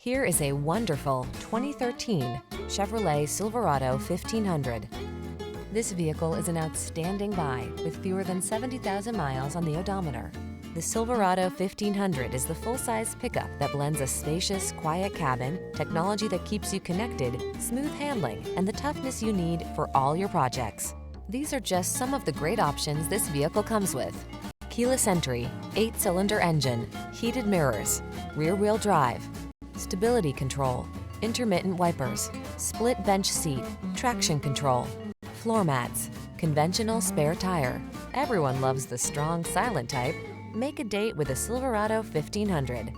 Here is a wonderful 2013 Chevrolet Silverado 1500. This vehicle is an outstanding buy with fewer than 70,000 miles on the odometer. The Silverado 1500 is the full-size pickup that blends a spacious, quiet cabin, technology that keeps you connected, smooth handling, and the toughness you need for all your projects. These are just some of the great options this vehicle comes with: keyless entry, 8-cylinder engine, heated mirrors, rear-wheel drive, stability control, intermittent wipers, split bench seat, traction control, floor mats, conventional spare tire. Everyone loves the strong, silent type. Make a date with a Silverado 1500.